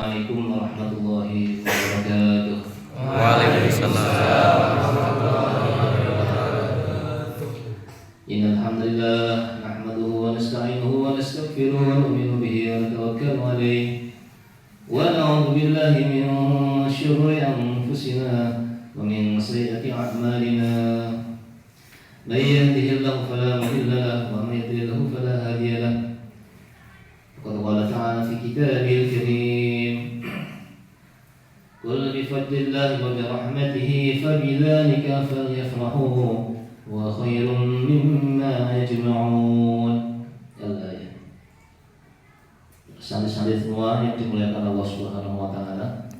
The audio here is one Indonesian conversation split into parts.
Assalamualaikum warahmatullahi wabarakatuh. Waalaikumsalam. Innal hamdalillah nahmaduhu wa nasta'inuhu wa nastaghfiruhu wa nu'minu bihi wa natawakkalu alayhi wa na'udzu billahi min shururi anfusina wa min sayyiati a'malina. May yahdihillahu fala mudilla lahu wa may yudlilhu fala hadiya lahu. Qad qala ta'ala fi kitabil karim Qul bi fadlillahi wa bi rahmatihi fabidzalika falyafrahu wa khairun mimma yajma'un. Al-ayat. Santri-santri semua yang dimuliakan Allah Subhanahu wa taala.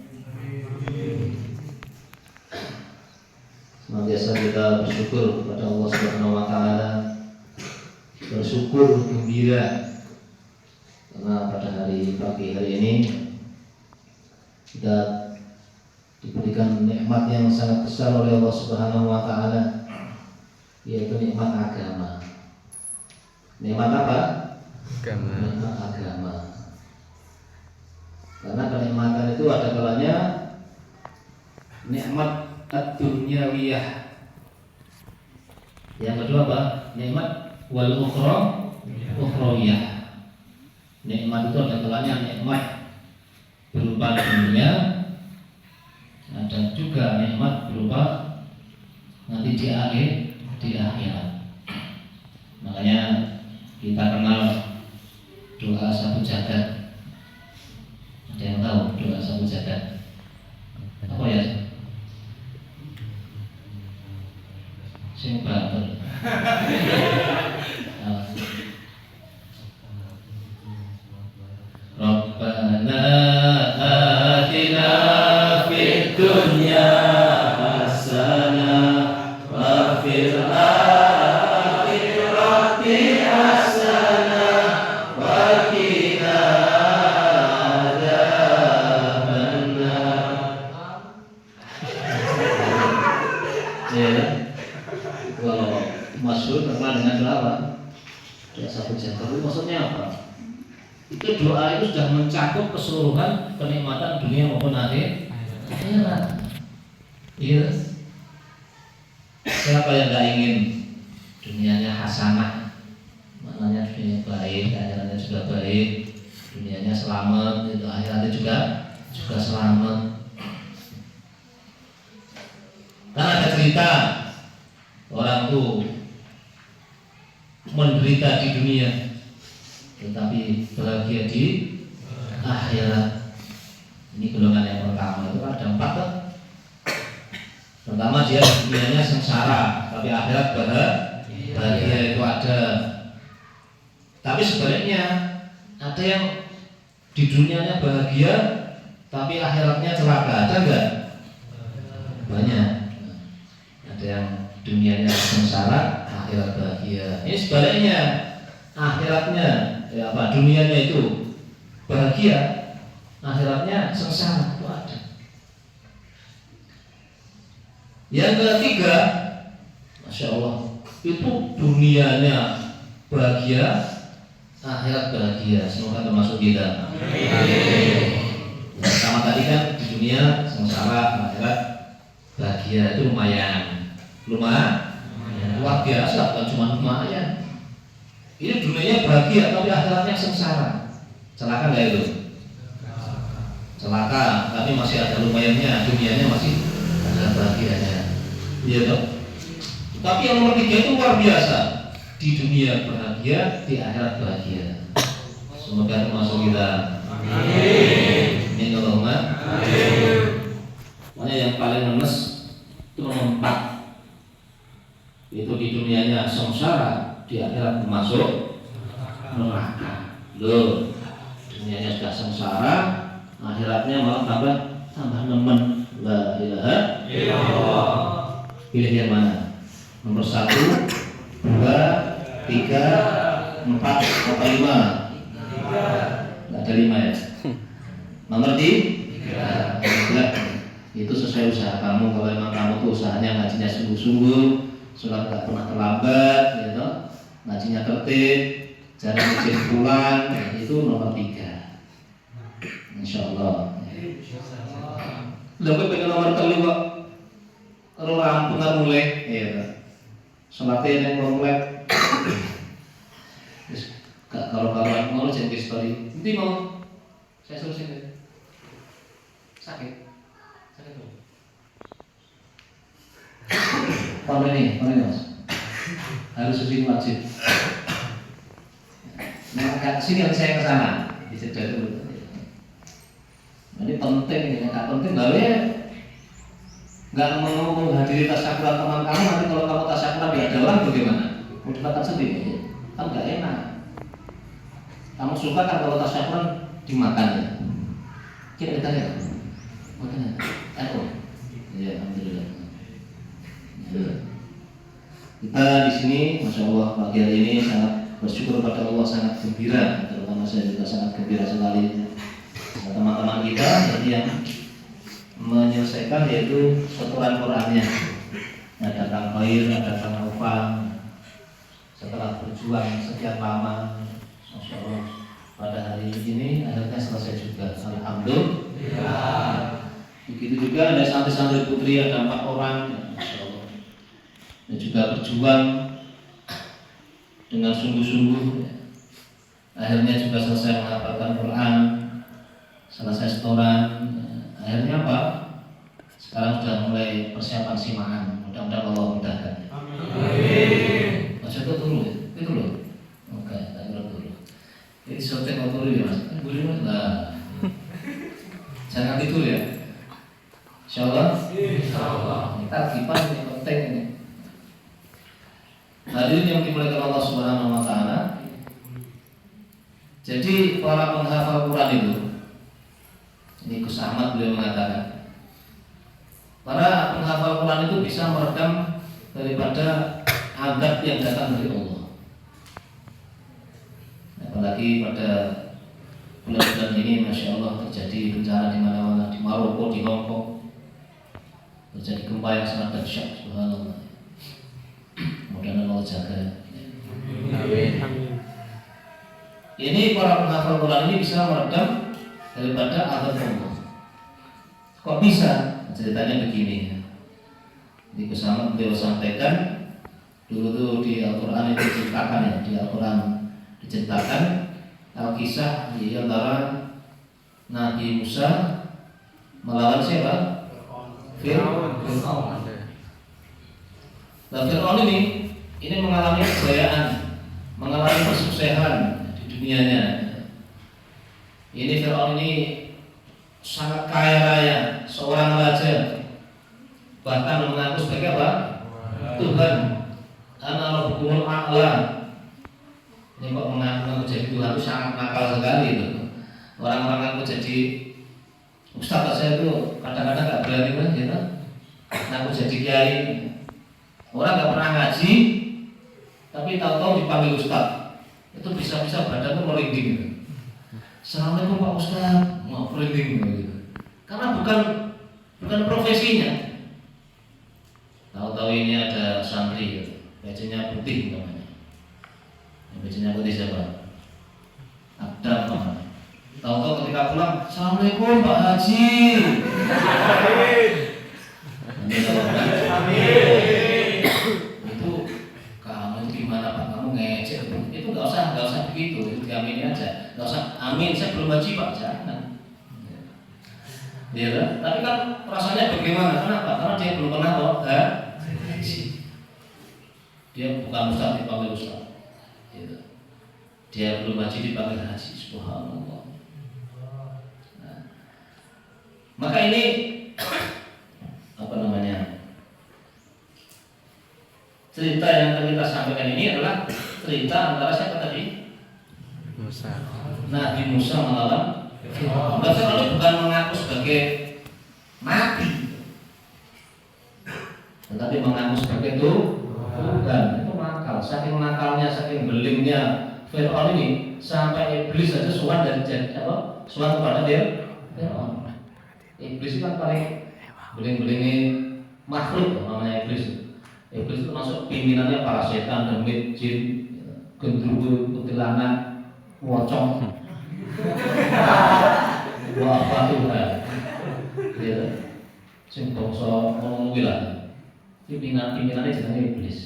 Senantiasa kita bersyukur kepada Allah Subhanahu wa taala. Bersyukur gembira karena pada pagi hari ini kita diberikan nikmat yang sangat besar oleh Allah Subhanahu wa taala, yaitu nikmat agama. Nikmat apa? Agama. Nikmat agama. Karena kenikmatan itu ada kalanya nikmat ad-dunyawiyah. Yang kedua apa? Nikmat wal ukhrawiyah. Nikmat itu ada kalanya nikmat berupa dunia, ada juga nikmat berupa nanti di akhirat. Makanya kita kenal doa sapu jagat. Ada yang tahu doa sapu jagat? Apa ya? Sing bater. Rabbana atina fid dunya hasanah wa fil akhirati hasanah wa qina adzabannar. Ya, kalau masyhur terkenal dengan doa apa? Doa sapu jagat. Itu maksudnya apa? Itu doa itu sudah mencakup keseluruhan kenikmatan dunia maupun akhirat. Iya. Siapa yang tidak ingin dunianya hasanah, maknanya dunia baik, akhiratnya juga baik, dunianya selamat, itu akhiratnya juga selamat. Karena ada cerita orang tuh menderita di dunia, tetapi bahagia di akhirat. Ini golongan yang pertama. Itu ada 4 kan? Pertama dia dunianya sengsara, tapi akhirat bahagia itu ada. Tapi sebaliknya ada yang di dunianya bahagia, tapi akhiratnya celaka. Ada enggak? Banyak. Ada yang dunianya sengsara, akhirat bahagia. Ini sebaliknya, akhiratnya dunianya itu bahagia, akhiratnya sengsara. Itu ada. Yang ketiga, Masya Allah, itu dunianya bahagia, akhirat bahagia. Semoga termasuk kita. Yang pertama tadi kan di dunia sengsara, akhirat bahagia. Itu lumayan luar biasa, bukan cuma lumayan. Ini dunianya bahagia tapi akhiratnya sengsara. Celaka nggak itu? Celaka, tapi masih ada lumayannya, dunianya masih ada bahagianya. Iya toh? Tapi yang nomor 3 itu luar biasa. Di dunia bahagia, di akhirat bahagia. Semoga termasuk kita. Amin. Amin Allahumma. Amin. Pokoknya yang paling lemes itu nomor 4. Itu di dunianya sengsara, di akhirat masuk neraka. Loh, dunianya sudah sengsara, akhiratnya malah tambah nemen. La ilaha illallah. Pilih yang mana? Nomor 1, 2, 3, 4, atau 5? Nggak ada 5 ya. Nomor 3. Itu sesuai usaha kamu. Kalau memang kamu tuh usahanya ngajinya sungguh-sungguh, sholat nggak pernah terlambat, gitu, ngajinya tertib, jarang izin pulang, itu nomor 3. Insyaallah. Lha kowe pengen nomor 3 kok karo rampungan mulai ya. Semate ning mulai. Wis kalau ngono jenenge story. Nanti mau saya suruh sini. Sakit. Sakit tuh. Kalau ini Mas. Harus suci wajib. Nah, sini yang saya ke sana. Dijeda dulu. Ini penting, ini nggak penting gawe nggak mau menghadiri tasyakuran teman kamu, nanti kalau kamu tasyakuran di ada orang bagaimana? Mau dipatah sendiri, kan nggak enak. Kamu suka kan kalau tasyakuran dimakan ya? Kita ditanya, makan ya? Ya, alhamdulillah. Kita di sini, masya Allah, pagi hari ini sangat bersyukur pada Allah, sangat gembira, terutama saya juga sangat gembira sekali. Teman-teman kita yang menyelesaikan yaitu setoran Qurannya. Ada Kang Khair, ada Kang Aufang. Setelah berjuang sekian lama, masya Allah, pada hari ini akhirnya selesai juga. Alhamdulillah. Begitu juga ada santri-santri putri, ada 4 orang, masya Allah. Dan juga berjuang dengan sungguh-sungguh. Akhirnya juga selesai menghafalkan Quran. Selesai setoran, akhirnya apa? Sekarang sudah mulai persiapan simaan. Mudah-mudahan Allah mudahkan. Amin. Masuk itu dulu, itu loh. Oke, tak kira dulu. Ini sotek mau dulu ya Mas. Boleh Mas? Nah, jangan itu ya. Insyaallah. Insyaallah. Kita kipas ini penting ini. Hadirin yang dimuliakan Allah Subhanahu Wa Taala. Jadi para penghafal Quran itu. Ini Gus Ahmad beliau mengatakan para penghafal Quran itu bisa meredam daripada azab yang datang dari Allah. Apalagi pada bulan-bulan ini, masya Allah, terjadi bencana di mana-mana, di Maroko, di Hongkong, terjadi gempa yang sangat dahsyat. Subhanallah. Mudah-mudahan Allah jaga. Amin. Ini para penghafal Quran ini bisa meredam daripada azab Allah. Kok bisa? Ceritanya begini. Di kesama beliau sampaikan dulu tuh di Al-Quran itu diceritakan ya, di Al-Quran diceritakan kisah di antara Nabi Musa melawan siapa? Fir'aun. Nah, Fir'aun ini mengalami kejayaan, mengalami kesuksesan di dunianya. Ini Fir'aun ini sangat kaya raya, seorang raja, bahkan mengaku sebagai apa? Tuhan. Ana rabbukumul a'la. Ini kok mengaku jadi Tuhan itu sangat nakal sekali itu. Orang-orang aku jadi Ustaz saya itu kadang-kadang nggak berani kan, gitu. Aku jadi kiai. Orang nggak pernah ngaji, tapi tahu-tahu dipanggil Ustaz. Itu bisa-bisa badannya merinding gitu. Assalamualaikum Pak Ustaz, mau printing gitu. Karena bukan profesinya. Tahu-tahu ini ada santri gitu. Bajunya putih namanya. Bajunya putih siapa? Adam namanya. Tahu-tahu ketika pulang, Assalamualaikum Pak Haji. Amin. Itu kamu itu gimana Pak? Kamu ngecek itu nggak usah begitu. Itu diaminin aja. Nggak usah, amin, saya belum haji Pak, jangan. Ya, tapi kan rasanya bagaimana? Kenapa? Karena dia belum pernah haji. Dia bukan ustaz dipanggil ustaz. Dia belum haji dipanggil haji. Subhanallah. Nah, maka ini apa namanya? Cerita yang akan kita sampaikan ini adalah cerita antara siapa tadi? Musa. Nabi Musa melawan Fir'aun. Fir'aun bukan mengaku sebagai nabi, tetapi mengaku sebagai Tuhan. Itu nakal. Saking nakalnya, saking belingnya Fir'aun ini sampai iblis saja sowan dari apa? Sowan kepada dia. Fir'aun. Iblis itu kan paling beling-belingnya makhluk namanya iblis. Iblis itu masuk pimpinannya para setan, demit, jin, gendruwo, kuntilanak, pocong. Wah Tuhan. Ya. Sing bangsa ngomong kuwi lah. Pimpinannya jenenge iblis.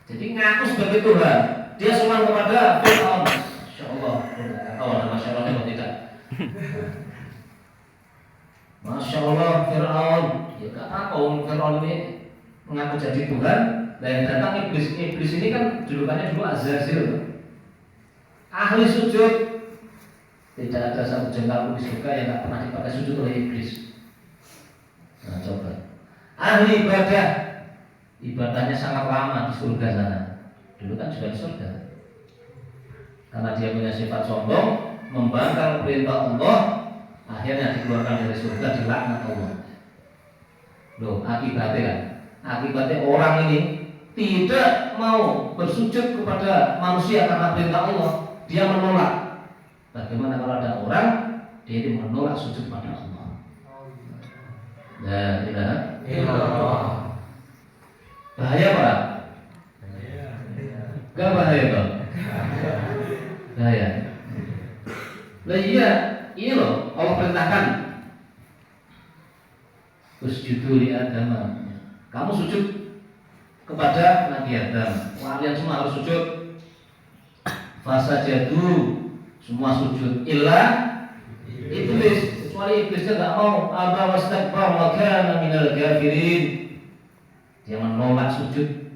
Jadi ngaku sebagai Tuhan. Dia sembah kepada Fir'aun. Insyaallah. Oh, ada masyaallah atau tidak? Masya Allah Fir'aun. Ya gak apa Fir'aun ini mengaku jadi Tuhan. Dan yang datang iblis ini kan julukannya dulu Azazil. Ahli sujud. Tidak ada satu jengkal pun di surga yang tak pernah dipakai sujud oleh iblis. Nah coba. Ahli ibadah. Ibadahnya sangat lama di surga sana. Dulu kan juga di surga. Karena dia punya sifat sombong, membangkang perintah Allah, akhirnya dikeluarkan dari surga, dilaknat Allah. Loh, akibatnya orang ini tidak mau bersujud kepada manusia karena perintah Allah. Dia menolak. Bagaimana kalau ada orang dia ini menolak sujud pada Allah? La ilaha illallah. Bahaya Pak? Gak bahaya Pak? Bahaya. Lah iya, ini loh Allah perintahkan. Usjudu li Adam. Kamu sujud kepada Nabi Adam. Kalian semua harus sujud. Fasajadu. Semua sujud illa iblis, kecuali iblisnya tidak mau. Aba wastakbar wa kana minal kafirin. Dia menolak sujud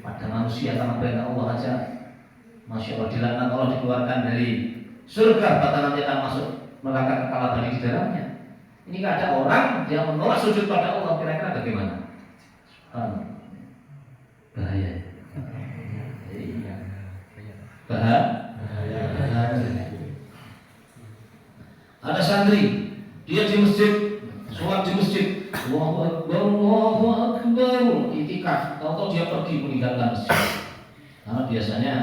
pada manusia karena perintah Allah saja. Masya Allah, dilaknat Allah, dikeluarkan dari surga, bahkan nanti akan masuk neraka kekal di dalamnya. Ini nggak ada orang yang menolak sujud pada Allah, kira-kira bagaimana? Bahaya. Bahaya. Ada santri, dia di masjid, sholat di masjid, Allahu Akbar, itikaf. Tahu-tahu dia pergi meninggalkan masjid. Karena biasanya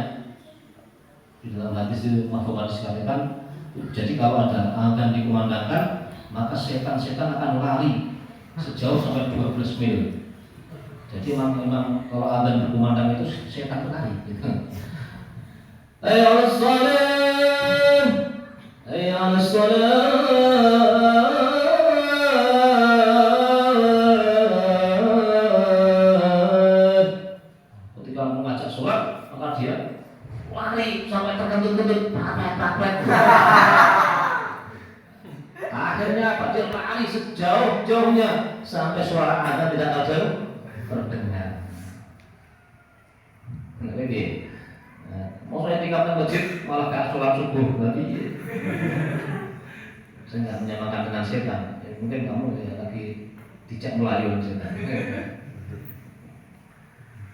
di dalam hadis itu mafhum hadis katakan, jadi kalau ada azan dikumandangkan, maka setan-setan akan lari sejauh sampai 12 mil. Jadi memang kalau azan berkumandang itu setan lari. Gitu. Ayo salam, ayo salam. Ketika mengajak sholat, maka dia lari sampai terkentut-kentut, papet. Akhirnya apa? Dia lari sejauh-jauhnya sampai suara azan tidak terdengar. Nah, ini. Mau saya tinggalkan masjid malah gak sholat subuh, berarti saya nggak menyamakan dengan setan. Ya, mungkin kamu ya lagi dicek melayun setan.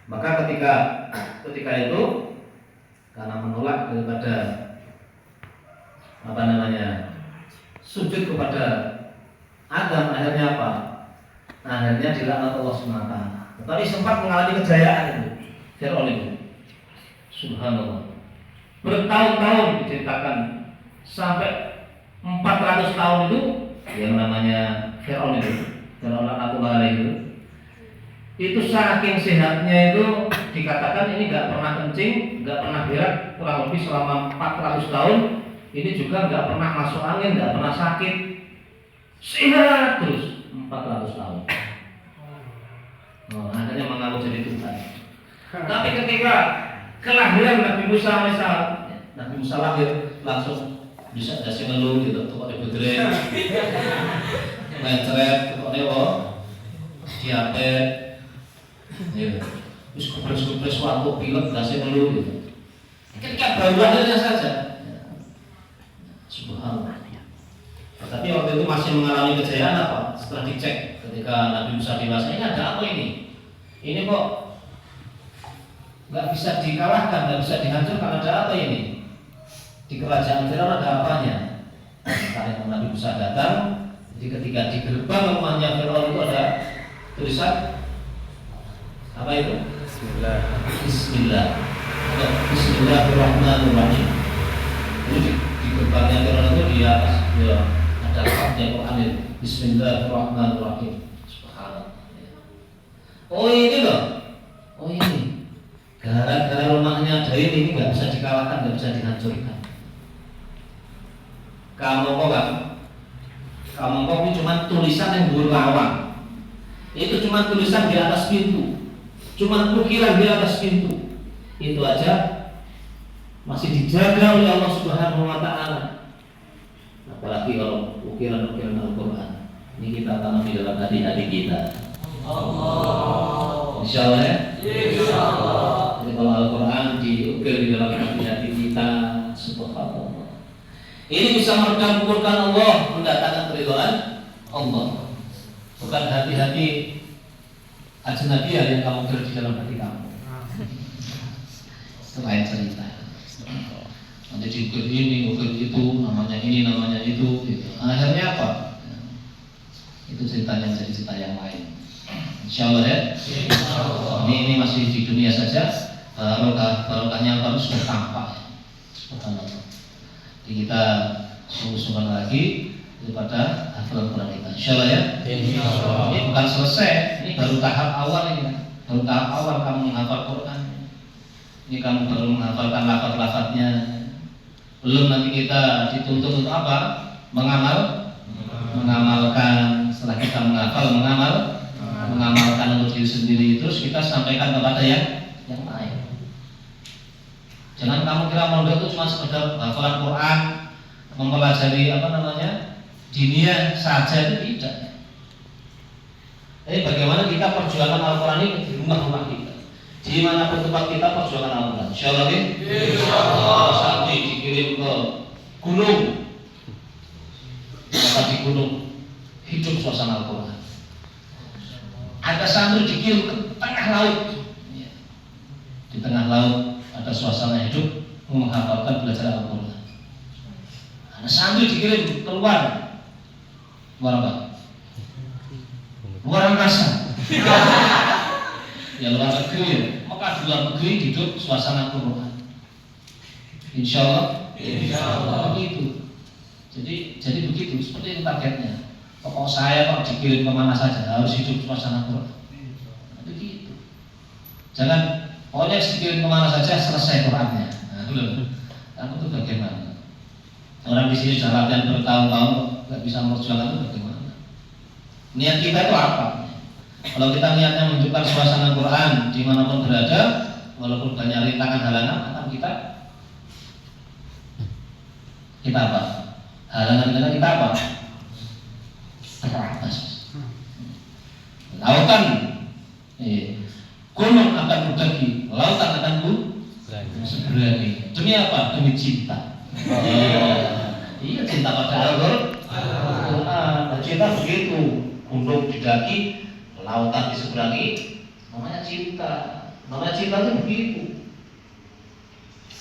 Maka ketika itu karena menolak daripada sujud kepada Adam, akhirnya apa? Akhirnya dilaknat Allah SWT. Tetapi sempat mengalami kejayaan itu Fir'aun itu. Subhanallah. Bertahun-tahun diceritakan sampai 400 tahun itu yang namanya Fir'aun itu, Fir'aun laknatullah alaihi itu saking sehatnya itu dikatakan ini nggak pernah kencing, nggak pernah berak kurang lebih selama 400 tahun. Ini juga nggak pernah masuk angin, nggak pernah sakit, sehat terus 400 tahun. Akhirnya mengaku jadi Tuhan. Tapi ketika kelahiran Nabi Musa misal, Nabi Musa lahir langsung bisa dasi ngeluh gitu, tukok di bedre, mencret, tukok newo, diabetes, gitu. Terus kupres waktu pilek dasi ngeluh gitu. Ketika baru lahirnya saja, subhanallah. Tapi waktu itu masih mengalami kejayaan apa? Setelah dicek ketika Nabi Musa dewasa, ini ada apa ini? Ini kok nggak bisa dikalahkan, nggak bisa dihancurkan, ada apa ini? Di kerajaan Firaun ada apanya? Karena Nabi Musa datang, jadi ketika di gerbang rumahnya Firaun itu ada tulisan apa itu? Bismillah. Bismillahirrahmanirrahim. Itu di gerbangnya Firaun itu di atas ya, ada lafaznya Quran itu. Bismillahirrahmanirrahim. Subhanallah. Oh ini loh. Oh ini. Gara-gara rumahnya ada ini nggak bisa dikalahkan, nggak bisa dihancurkan. Kamangka kan? Kamangka ini cuma tulisan yang berlawang. Itu cuma tulisan di atas pintu, cuma ukiran di atas pintu. Itu aja masih dijaga oleh Allah Subhanahu wa Ta'ala. Apalagi kalau ukiran-ukiran Al-Quran. Ini kita tanam di dalam hati-hati kita. Allah. Insyaallah ya. Insyaallah. Jadi kalau Al-Quran diukir di dalam hati-hati kita, subhanallah. Ini bisa meredam-murkan Allah, mendatangkan keridhaan Allah. Bukan hati-hati ajnabiyah yang kamu ukir di dalam hati kamu. Itu lain cerita. Nanti diukir ini, ukir itu, namanya ini, namanya itu. Gitu. Akhirnya apa? Itu ceritanya menjadi cerita yang lain. Insyaallah ya. Ini masih di dunia saja. Barokahnya baru sudah tampak. Subhanallah. Jadi kita sungguh-sungguh lagi daripada hafalan Quran kita. Insyaallah ya. Ini bukan selesai. Ini baru tahap awal ini. Baru tahap awal kamu menghafal Quran. Ini kamu baru menghafalkan lafaz-lafaznya. Belum nanti kita dituntut untuk apa? Mengamalkan. Setelah kita menghafal, mengamalkan untuk diri sendiri, terus kita sampaikan kepada yang lain. Jangan kamu kira mondok itu cuma sekedar hafalan Quran, mempelajari diniyah saja, itu tidak. Jadi bagaimana kita perjuangan Al-Quran ini di rumah-rumah kita, di manapun tempat kita perjuangan Al-Quran. Insyaallah ya. Insyaallah. Sampai dikirim ke gunung, di gunung hidup suasana Al-Quran. Ada santri dikirim ke tengah laut, di tengah laut ada suasana hidup menghafalkan belajar Al-Quran. Ada santri dikirim keluar apa? Luar angkasa. Ya luar negeri ya. Maka di luar negeri hidup suasana Al-Quran. Insyaallah. Insyaallah begitu. Jadi begitu, seperti itu targetnya. Pokok saya kok dikirim kemana saja harus hidup suasana Quran. Begitu. Jangan pokoknya dikirim kemana saja selesai Qurannya. Nah, belum. Aku tuh bagaimana? Orang di sini sudah latihan bertahun-tahun nggak bisa memperjuangkan itu bagaimana? Niat kita itu apa? Kalau kita niatnya menunjukkan suasana Quran dimanapun berada, walaupun banyak rintangan halangan, akan kita apa? Halangan kita apa? Teratas. Lautan, gunung akan berdaki, lautan akan berani. Demi apa? Demi cinta. Iya, cinta pada Al-Quran. Cinta begitu, gunung didaki, lautan diseberangi, namanya cinta. Namanya cinta itu begitu.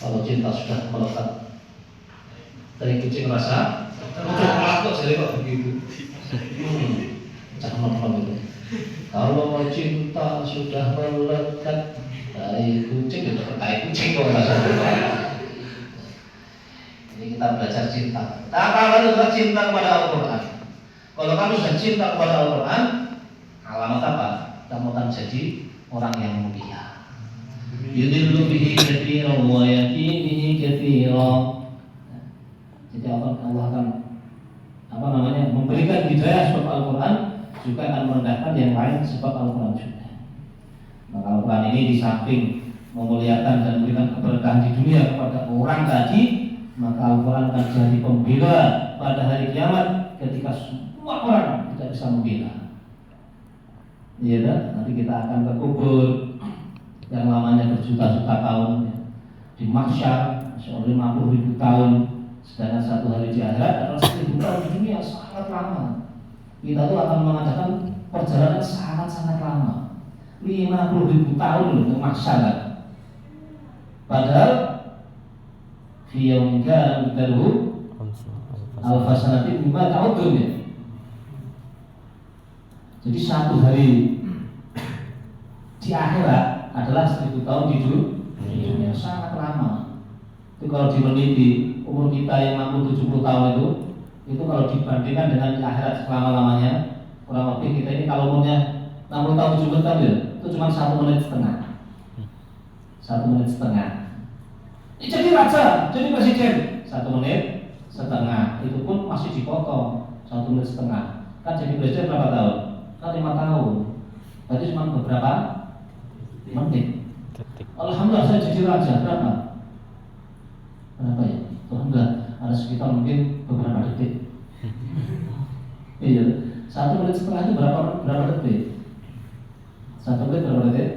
Kalau cinta sudah melekat dari kucing rasa, kucing pelaku jadi kok begitu. Jangan itu. Kalau mau cinta sudah melekat dari kucing, itu terkait kucing kok rasanya. Ini kita belajar cinta. Apa itu cinta kepada Al-Quran? Kalau kamu sudah cinta kepada Al-Quran, alamat apa? Kamu akan jadi orang yang mulia. Yudhillu bihi katsiran wa yahdi bihi katsiran. Jadi Allah akan memberikan hidayah sebab Al-Quran, juga akan merendahkan yang lain sebab Al-Quran juga. Maka Al-Quran ini di samping memuliakan dan memberikan keberkahan di dunia kepada orang tadi, maka Al-Quran akan jadi pembela pada hari kiamat ketika semua orang tidak bisa membela. Iya kan? Nanti kita akan terkubur yang lamanya berjuta-juta tahun ya. Di mahsyar 50.000 tahun, sedangkan satu hari di akhirat adalah 1.000 tahun di dunia, sangat lama. Kita tuh akan mengadakan perjalanan sangat-sangat lama, 50.000 tahun untuk mahsyar. Padahal fiyamika midaluhu al-fasanatin mimma ta'udun ya. Jadi satu hari di akhirat adalah 1.000 tahun di dunia, sangat lama. Itu kalau dimeniti umur kita yang 60-70 tahun itu kalau dibandingkan dengan di akhirat selama-lamanya, kurang lebih kita ini kalau umurnya 60 tahun 70 tahun itu cuma 1 menit setengah. 1 menit setengah. Jadi raja, jadi presiden 1 menit setengah, itu pun masih dipotong 1,5 menit. Kan jadi presiden berapa tahun? Kan 5 tahun. Berarti cuma beberapa menit. Alhamdulillah saya jadi raja berapa? Berapa ya? Alhamdulillah ada sekitar mungkin beberapa detik. Iya, 1,5 menit itu berapa detik? 1 menit berapa detik?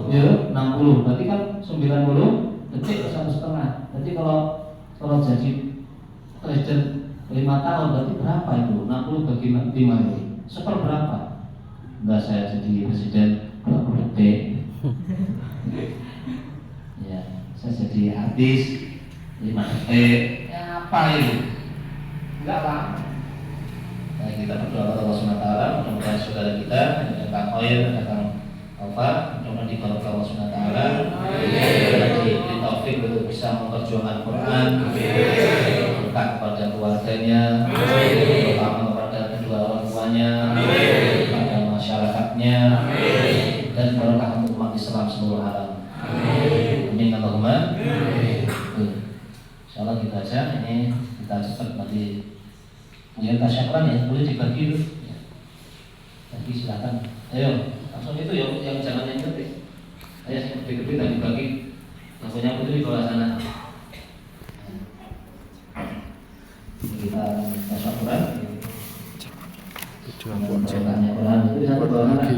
Ya, 60. Berarti kan 90 detik ke 1,5. Jadi kalau jadi presiden 5 tahun berarti berapa itu? 60 bagi 5 itu. Seperberapa? Enggak, saya jadi presiden 20 detik. Ya, saya jadi artis 5 detik. Ya apa itu? Enggak lama. Nah, kita berdoa kepada Allah SWT, mudah-mudahan saudara kita, ada Kang Khoir, ada Kang Alfa, mudah-mudahan dibarakah Allah SWT, diberi taufik untuk bisa memperjuangkan Quran, berkah kepada keluarganya, terutama kepada kedua orang tuanya, kepada masyarakatnya, dan berkah untuk umat Islam seluruh alam. Amin Allahumma. Insyaallah kita aja ini kita cepat nanti. Ya, tasyakuran ya, boleh dibagi dulu. Ya. Bagi silakan. Ayo, langsung itu ya, yang jangan yang gede. Ayo, yang gede-gede tadi bagi. Yang punya putri di bawah sana. Kita tasyakuran. Tujuan Quran itu satu bawah sana.